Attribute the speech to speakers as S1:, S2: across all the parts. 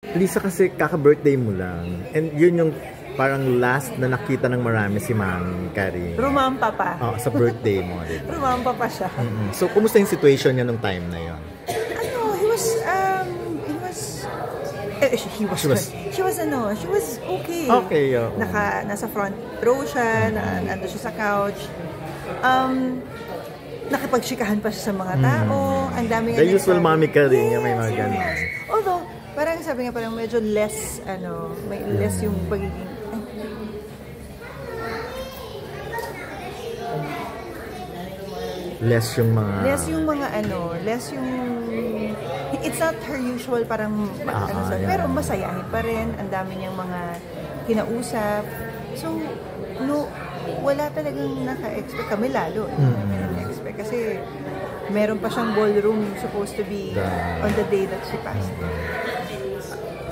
S1: Lisa, kasi kaka-birthday mo lang. And yun yung parang last na nakita ng marami si Mami Karing.
S2: Rumampa pa.
S1: Sa birthday mo. Diba?
S2: Rumampa pa siya.
S1: So, kumusta yung situation niya nung time na yun?
S2: She was okay.
S1: Okay,
S2: Nasa front row siya, nando siya sa couch. Nakipagchikahan pa siya sa mga tao. Ang dami
S1: The usual Mami Karing, may mga ganun.
S2: Although, parang sabi nga parang medyo less, may less yung pagiging,
S1: less yung it's not her usual parang pero masayahin pa rin, ang dami niyang mga kinausap. So, wala talagang naka-expect, kami lalo. Naka-expect kasi meron pa siyang ballroom supposed to be on the day that she passed.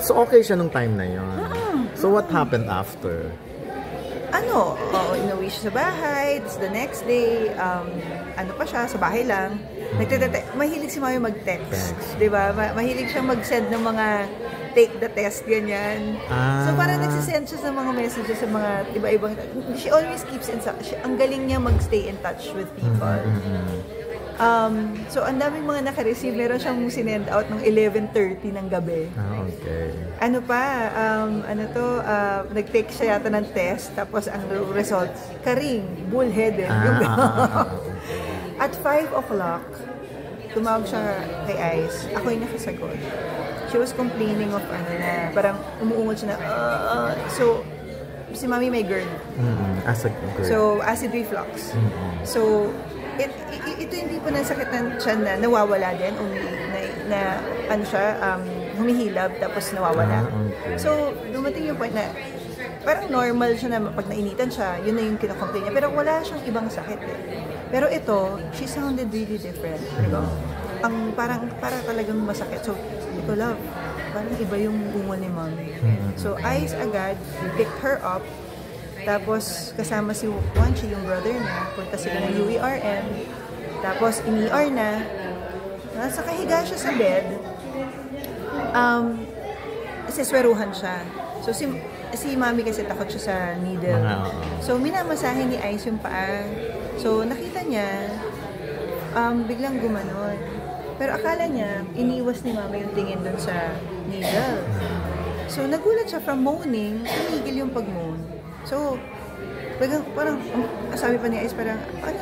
S1: So, okay siya nung time na yun. So, what happened after?
S2: Inuwi siya sa bahay. The next day, sa bahay lang. Mahilig si Mami mag-text. Diba? Mahilig siyang mag-send ng mga take the test, ganyan. So, parang nagsisend siya sa mga messages sa mga iba-ibang. She always keeps in touch. Ang galing niya mag-stay in touch with people. So, ang daming mga naka-receive. Meron siyang sinend out ng 11:30 ng gabi.
S1: Okay.
S2: Nag-take siya yata ng test, tapos ang results, Karing, bullheaded. At 5 o'clock, tumawag siya kay Ice. Ako yung nakasagot. She was complaining of parang umuungod siya na, so, si Mami may GERD. So, acid reflux. So, ito hindi po nasakit ng tiyan na nawawala din, humihilab tapos nawawala. So, dumating yung point na parang normal siya na pag nainitan siya, yun na yung kinakomplain niya. Pero wala siyang ibang sakit eh. Pero ito, she sounded really different. Diba? Parang talagang masakit. So, ito love, parang iba yung ungol ni Mami. So, Ice agad, picked her up. Tapos, kasama si Wanchi, yung brother niya. Punta sila ng UERM. Tapos, in-ER na. Nasa kahiga siya sa bed. Sisweruhan siya. So, si Mami kasi takot siya sa needle. So, minamasahin ni Ice yung paa. So, nakita niya, biglang gumanon. Pero akala niya, iniwas ni Mami yung tingin dun sa needle. So, nagulat siya from moaning, tumigil yung pag-moan. So, parang sabi pa ni Ice, parang,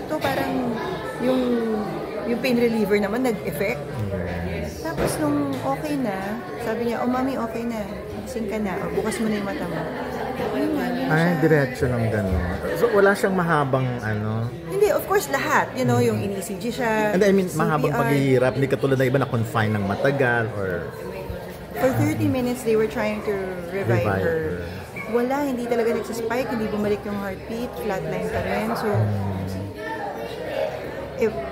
S2: parang yung pain reliever naman nag-effect. Tapos nung okay na, sabi niya, Mami, okay na. Gising ka na. O, bukas mo na yung mata mo.
S1: Diretso lang gano'n. So, wala siyang mahabang
S2: Hindi, of course, lahat. Yung in-ECG siya.
S1: And I mean, mahabang paghihirap. Hindi katulad na iba na confine ng matagal or...
S2: For 30 minutes, they were trying to revive her. Wala, hindi talaga nagsaspike, hindi bumalik yung heartbeat, flatline pa rin. So,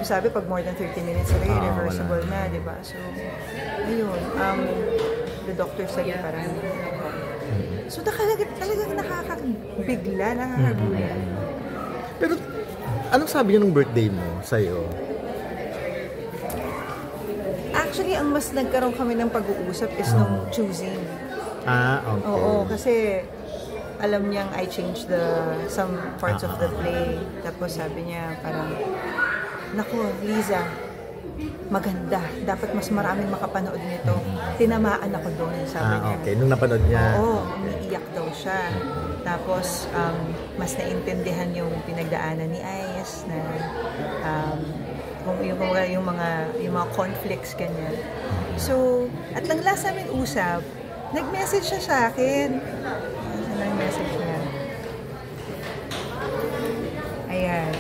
S2: sabi pag more than 30 minutes, irreversible na, di ba? So, ayun, the doctor said parang, so talagang nakakabigla, nakakagulat.
S1: Pero, anong sabi niyo nung birthday mo sa'yo?
S2: Actually, ang mas nagkaroon kami ng pag-uusap is nung choosing.
S1: Okay.
S2: Oo, kasi alam niyang I changed some parts of the play. Tapos sabi niya parang, naku, Liza, maganda. Dapat mas maraming makapanood nito. Tinamaan ako doon, sabi niya.
S1: Okay. Nung napanood niya?
S2: Oo, umiiyak daw siya. Tapos, mas naintindihan yung pinagdaanan ni Ice na yung mga conflicts, ganyan. So, at lang last namin usap, nag-message siya sa akin. Ano yung message niya? Ayan.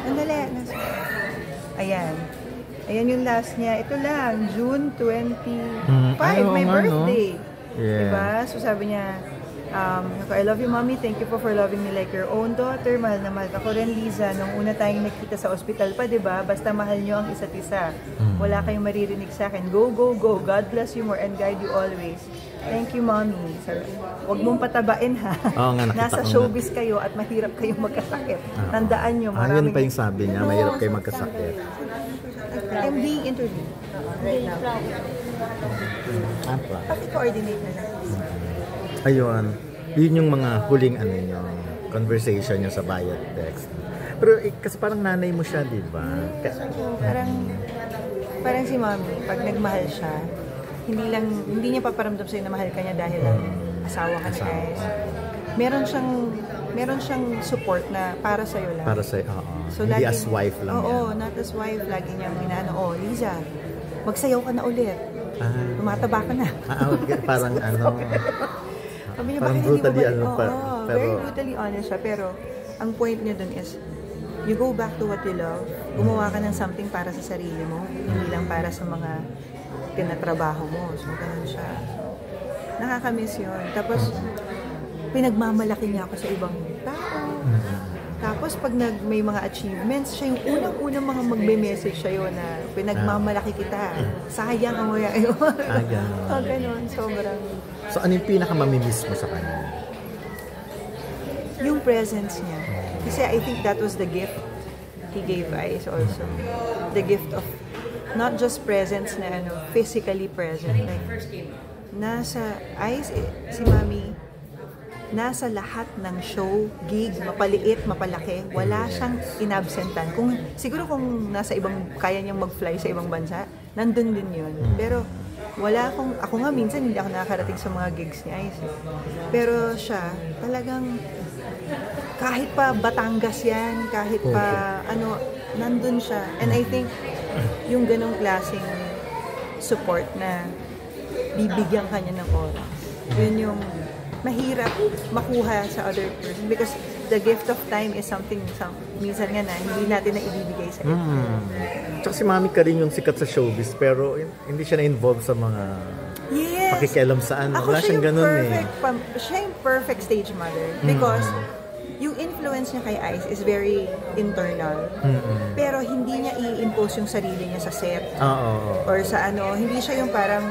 S2: Andali. Ayan. Ayan yung last niya. Ito lang, June 25, my birthday.
S1: Yeah.
S2: Diba? So sabi niya, I love you, Mommy. Thank you for loving me like your own daughter. Mahal na mahal ako rin, Liza. Nung una tayong nakita sa ospital pa, diba? Basta mahal niyo ang isa't isa. Wala kayong maririnig sa akin. Go, go, go. God bless you more and guide you always. Thank you, Mommy. Sabi, huwag mong patabain, ha? Nasa showbiz kayo at mahirap kayong magkasakit. Tandaan nyo, maraming...
S1: Yun pa yung sabi niya, mahirap kayong magkasakit.
S2: I'm being interviewed right now. Paki-coordinate na lang.
S3: Ayun. Yun yung mga huling yung conversation nyo sa bayad text. Pero kasi parang nanay mo siya, di ba?
S2: Parang si Mommy, pag nagmahal siya, hindi niya paparamdam sa'yo na mahal ka niya dahil lang asawa ka ni Ice. Meron siyang support na para sa'yo lang.
S3: Para sa'yo, oo.
S2: So,
S3: hindi as wife lang
S2: Oo, not as wife. Lagi niyang Liza, magsayaw ka na ulit. Tumataba ka na.
S3: Parang
S2: Sabi niya,
S3: parang brutally pero
S2: very brutally honest siya. Pero, ang point niya dun is, you go back to what you love. Gumawa ka ng something para sa sarili mo. Hindi lang para sa mga tinatrabaho mo. So, ganun siya. Nakakamiss yun. Tapos, pinagmamalaki niya ako sa ibang tao. Tapos, pag may mga achievements, siya yung unang-unang mga magme-message sa'yo na pinagmamalaki kita. Sayang ang waya. Ganun. Sobrang.
S3: So, ano yung pinaka-mamimiss mo sa kanya?
S2: Yung presence niya. Kasi I think that was the gift he gave Ice also. The gift of not just presence na physically present. Like, nasa Ice, si Mami, nasa lahat ng show, gig, mapaliit, mapalaki, wala siyang inabsentan. Siguro kung nasa kaya niyang mag-fly sa ibang bansa, nandun din yun. Pero ako nga minsan hindi ako nakakarating sa mga gigs ni Ice. Pero siya, talagang kahit pa Batangas yan, kahit pa nandun siya. And I think yung ganong klaseng support na bibigyan kanya ng oras, yun yung mahirap makuha sa other person because the gift of time is something minsan nga na hindi natin na ibibigay sa iyo.
S3: Tsaka si Mami ka rin yung sikat sa showbiz pero hindi siya na-involve sa mga pakikialam sa Wala siyang ganun
S2: Siya yung perfect stage mother because yung influence niya kay Ice is very internal. Pero hindi niya i-impose yung sarili niya sa set. Or sa hindi siya yung parang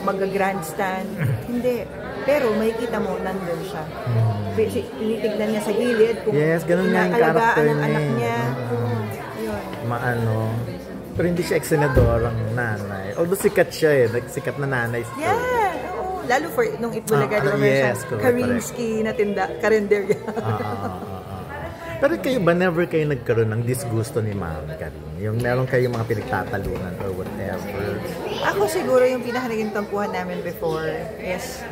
S2: mag-grandstand. Hindi. Pero makikita mo, nandun siya. Tinitignan niya sa gilid kung
S3: ganun nga yung character
S2: ng anak niya. Yun.
S3: Pero hindi siya eksenadorang nanay. Although sikat siya sikat na nanay.
S2: Lalo for nung Itbulaga, di ba meron siyang Karinsky na karinderya.
S3: Pero kayo ba, never kayo nagkaroon ng disgusto ni Mami Karin? Yung meron kayong mga pinagtatalunan or whatever?
S2: Ako siguro yung pinaka-naging tampuhan namin before is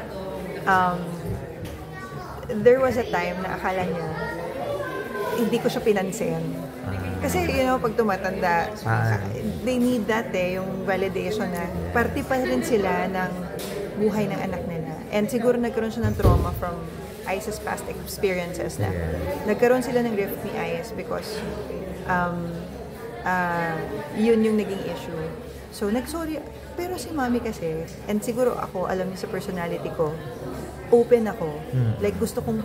S2: there was a time na akala niya hindi ko siya pinansin. Kasi, pag tumatanda, they need that yung validation na parte pa rin sila ng buhay ng anak nila. And siguro nagkaroon siya ng trauma from Ice's past experiences na nagkaroon sila ng rift ni Ice because yun yung naging issue. So, nag-sorry. Pero si Mami kasi, and siguro ako, alam niyo sa personality ko, open ako. Like, gusto kong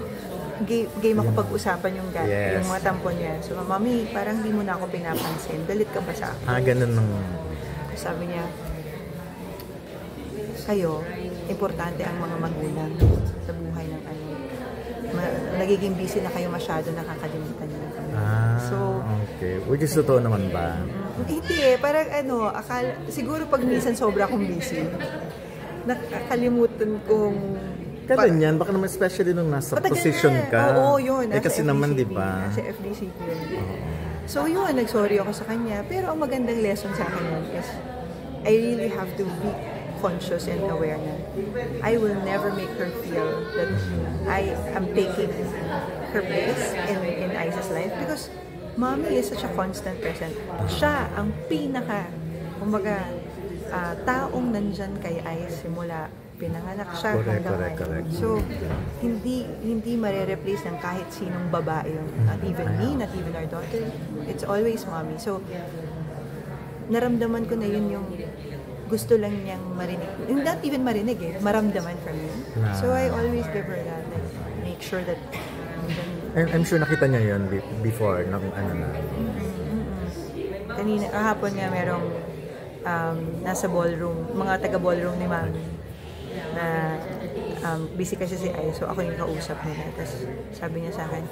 S2: game ako pag-usapan yung mga tampo niya. So, Mami, parang hindi mo na ako pinapansin. Galit ka ba sa akin?
S3: Ganun nung...
S2: Sabi niya, kayo, importante ang mga magulang sa buhay ng nagiging busy na kayo masyado, nakakalimutan niyo. So,
S3: okay. Which is totoo naman ba?
S2: Hindi parang siguro pag minsan sobra akong busy, nakakalimutan kong...
S3: Kailan yan? Baka naman especially nung nasa position ka.
S2: Oo, yun.
S3: Kasi naman, di ba?
S2: Nasa FDCP yun. So yun, nag-sorry ako sa kanya. Pero ang magandang lesson sa akin yun is, I really have to be conscious and aware na I will never make her feel that I am taking her place in Ice's life because Mommy is such a constant present. Siya ang taong nandyan kay Ice simula pinanganak siya hanggang ngayon. So, hindi mare-replace ng kahit sinong babae yun. Not even me, not even our daughter. It's always Mommy. So, naramdaman ko na yun yung gusto lang niyang marinig. Not even marinig maramdaman from me. So, I always give her that. Like, make sure that
S3: I'm sure nakita niya yun before ng
S2: kahapon nga merong nasa ballroom, mga taga-ballroom ni Mami na busy kasi si Ay, so ako yung kausap nila. Tapos sabi niya sa akin,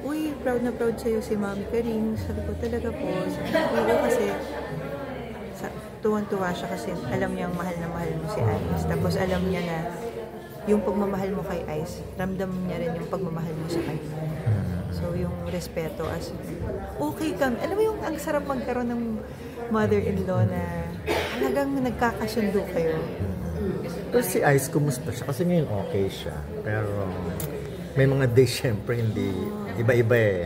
S2: uy, proud na proud sa'yo si Mami Karin. Sabi ko, talaga po. Sabi ko kasi
S1: tuwang-tuwa siya kasi alam niyang mahal na mahal mo si Ice. Tapos alam niya na yung pagmamahal mo kay Ice, ramdam niya rin yung pagmamahal mo sa kanya. So, yung respeto as okay kami. Alam mo yung ang sarap magkaroon ng mother-in-law na talagang nagkakasundo kayo.
S3: Pero si Ice, kumusta siya? Kasi ngayon okay siya. Pero may mga days syempre hindi iba-iba eh.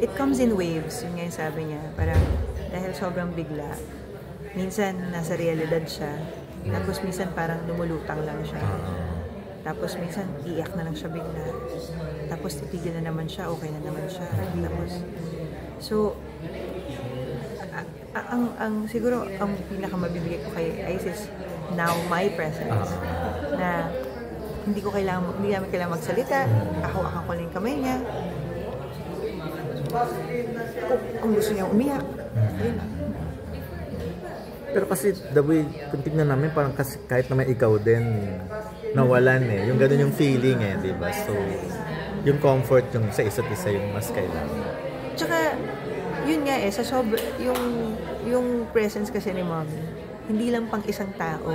S1: It comes in waves, yun nga yung sabi niya. Parang dahil sobrang bigla. Minsan nasa realidad siya. Tapos minsan parang lumulutang lang siya. Tapos minsan iyak na lang siya bigla. Tapos titigil na naman siya, okay na naman siya. Tapos, so, siguro ang pinakamabibigay ko kay Ice is now my presence. Na hindi namin kailangan magsalita. Ako lang yung kamay niya. Kung gusto niya umiyak.
S3: Pero kasi the way, kung tignan namin, parang kasi kahit naman ikaw din, nawalan eh. Yung ganun yung feeling eh, di ba? So, yung comfort yung sa isa't isa yung mas kailangan.
S1: Tsaka, yun nga eh, yung presence kasi ni Mommy, hindi lang pang isang tao.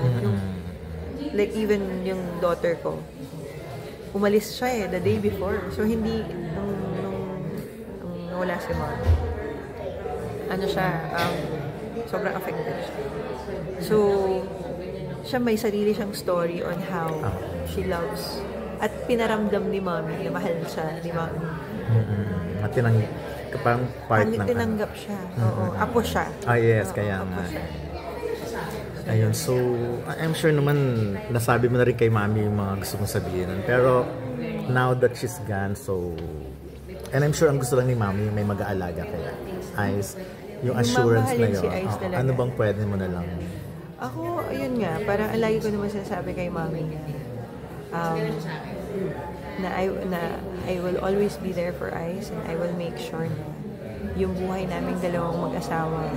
S1: Like even yung daughter ko, umalis siya eh, the day before. So, hindi, nung nawala si Mommy, sobrang affected siya. So, siya may sarili siyang story on how she loves at pinaramdam ni Mommy na mahal siya ni Mommy.
S3: At parang part ng
S1: tinanggap siya. Oo. Apo siya.
S3: Yes, kaya nga.
S1: Siya.
S3: Ayun, so I'm sure naman nasabi mo na rin kay Mommy yung mga gusto mong sabihin. Pero now that she's gone, so and I'm sure ang gusto lang ni Mommy may mag-aalaga kaya Ice. Yung assurance na yun.
S1: Si Ice
S3: ano bang pwede mo na lang?
S1: Ako, ayun nga, parang lagi ko naman sinasabi kay Mommy niya, na I will always be there for Ice and I will make sure na yung buhay naming dalawang mag-asawa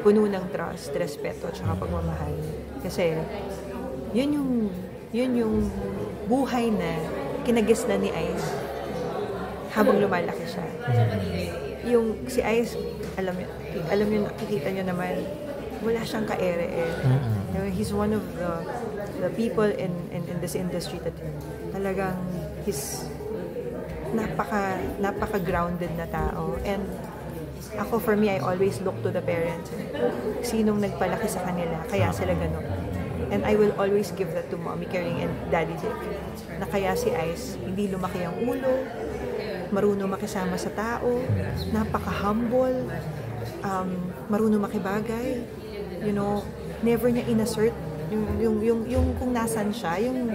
S1: puno ng trust, respeto, at saka pagmamahal. Kasi, yun yung buhay na kinagisnan ni Ice habang lumalaki siya. Yung si Ice, alam niyo, nakikita niyo naman, wala siyang ka-ere-ere. He's one of the people in this industry that talagang he's napaka-grounded na tao. And ako, for me, I always look to the parents. Sinong nagpalaki sa kanila, kaya sila ganun. And I will always give that to Mommy Caring and Daddy Dick. Na kaya si Ice, hindi lumaki ang ulo, marunong makisama sa tao, napaka-humble, marunong makibagay, never niya inassert yung kung nasan siya, yung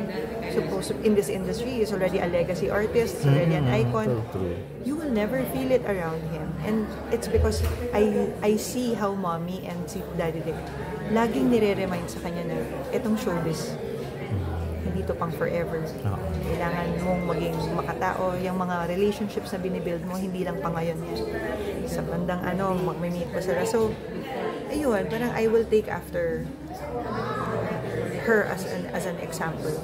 S1: supposed in this industry is already a legacy artist, already an icon. You will never feel it around him. And it's because I see how Mommy and si Daddy Dick laging nire-remind sa kanya na etong showbiz hindi to pang forever. Kailangan mong maging makatao. Yung mga relationships na binibuild mo, hindi lang pa ngayon yan. Sa bandang mag-meet pa sila. So, ayun, parang I will take after her as an example.